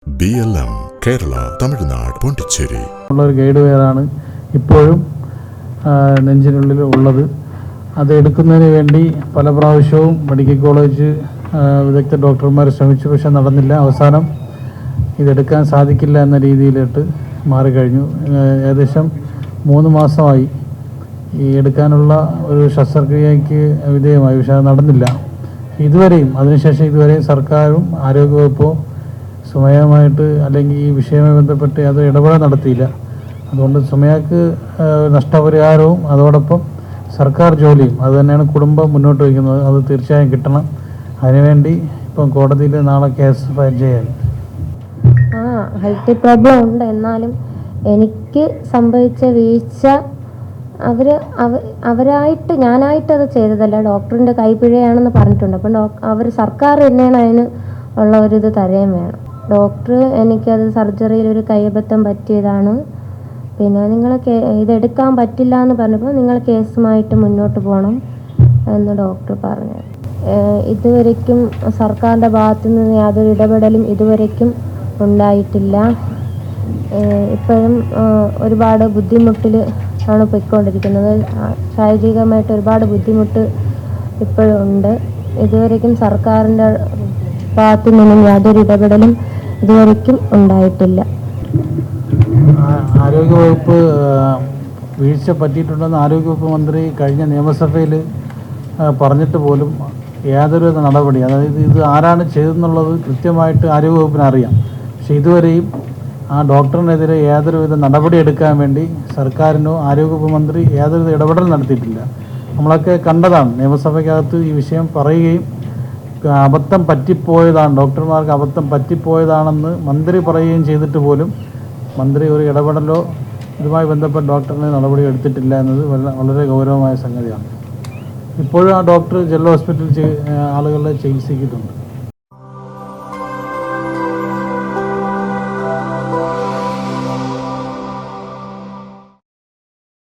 BLM Kerala Tamil Nadu Pondicherry ഉള്ളൊരു guide വെയറാണ് ഇപ്പോഴും നെഞ്ചിനുള്ളിൽ ഉള്ളത്. അത് എടുക്കുന്നതിന് വേണ്ടി പല പ്രാവശ്യവും മെഡിക്കൽ കോളേജ് വിദഗ്ധ ഡോക്ടർമാർ ശ്രമിച്ചു, പക്ഷെ നടന്നില്ല. അവസാനം ഇതെടുക്കാൻ സാധിക്കില്ല എന്ന രീതിയിലോട്ട് മാറിക്കഴിഞ്ഞു. ഏകദേശം 3 മാസമായി ഈ എടുക്കാനുള്ള ഒരു ശസ്ത്രക്രിയയ്ക്ക് വിധേയമായി, പക്ഷെ അത് നടന്നില്ല അതിനുശേഷം ഇതുവരെയും സർക്കാരും ആരോഗ്യവകുപ്പോ സുമയമായിട്ട് അല്ലെങ്കിൽ ഈ വിഷയവുമായി ബന്ധപ്പെട്ട് അത് ഇടപെടൽ നടത്തിയില്ല. അതുകൊണ്ട് സുമയക്ക് നഷ്ടപരിഹാരവും അതോടൊപ്പം സർക്കാർ ജോലിയും അത് തന്നെയാണ് കുടുംബം മുന്നോട്ട് വയ്ക്കുന്നത്. അത് തീർച്ചയായും കിട്ടണം. അതിനുവേണ്ടി ഇപ്പം കോടതിയിൽ നാളെ കേസ് ഫയൽ ചെയ്യാൻ. ഹെൽത്ത് പ്രോബ്ലം ഉണ്ട്, എന്നാലും എനിക്ക് സംഭവിച്ച വീഴ്ച ഞാനായിട്ട് അത് ചെയ്തതല്ല, ഡോക്ടറിൻ്റെ കൈപ്പിഴയാണെന്ന് പറഞ്ഞിട്ടുണ്ട്. അപ്പം സർക്കാർ തന്നെയാണ് അതിന് ഉള്ള ഒരിത് തരുകയും വേണം. ഡോക്ടർ എനിക്കത് സർജറിയിൽ ഒരു കൈയബദ്ധം പറ്റിയതാണ്, പിന്നെ നിങ്ങൾ ഇതെടുക്കാൻ പറ്റില്ല എന്ന് പറഞ്ഞപ്പോൾ നിങ്ങൾ കേസുമായിട്ട് മുന്നോട്ട് പോകണം എന്ന് ഡോക്ടർ പറഞ്ഞു. ഇതുവരയ്ക്കും സർക്കാരിൻ്റെ ഭാഗത്തു നിന്ന് യാതൊരു ഇടപെടലും ഇതുവരയ്ക്കും ഉണ്ടായിട്ടില്ല. ഇപ്പോഴും ഒരുപാട് ബുദ്ധിമുട്ടിൽ ആണ് പോയിക്കൊണ്ടിരിക്കുന്നത്. ശാരീരികമായിട്ട് ഒരുപാട് ബുദ്ധിമുട്ട് ഇപ്പോഴും ഉണ്ട്. ഇതുവരയ്ക്കും സർക്കാരിൻ്റെ ഭാഗത്തു നിന്നും യാതൊരു ഇടപെടലും ഇതുവരയ്ക്കും ഉണ്ടായിട്ടില്ല. ആരോഗ്യവകുപ്പ് വീഴ്ച പറ്റിയിട്ടുണ്ടെന്ന് ആരോഗ്യവകുപ്പ് മന്ത്രി കഴിഞ്ഞ നിയമസഭയിൽ പറഞ്ഞിട്ട് പോലും യാതൊരുവിധ നടപടി, അതായത് ഇത് ആരാണ് ചെയ്തെന്നുള്ളത് കൃത്യമായിട്ട് ആരോഗ്യവകുപ്പിന് അറിയാം. പക്ഷേ ഇതുവരെയും ആ ഡോക്ടറിനെതിരെ യാതൊരുവിധ നടപടി എടുക്കാൻ വേണ്ടി സർക്കാരിനോ ആരോഗ്യവകുപ്പ് മന്ത്രി യാതൊരുവിധ ഇടപെടൽ നടത്തിയിട്ടില്ല. നമ്മളൊക്കെ കണ്ടതാണ്, നിയമസഭയ്ക്കകത്ത് ഈ വിഷയം പറയുകയും അബദ്ധം പറ്റിപ്പോയതാണ്, ഡോക്ടർമാർക്ക് അബദ്ധം പറ്റിപ്പോയതാണെന്ന് മന്ത്രി പറയുകയും ചെയ്തിട്ട് പോലും മന്ത്രി ഒരു ഇടപെടലോ ഇതുമായി ബന്ധപ്പെട്ട ഡോക്ടറിന് നടപടി എടുത്തിട്ടില്ല എന്നത് വളരെ ഗൗരവമായ സംഗതിയാണ്. ഇപ്പോഴും ആ ഡോക്ടർ ജില്ലാ ഹോസ്പിറ്റലിൽ ആളുകളെ ചികിത്സിക്കുന്നുണ്ട്.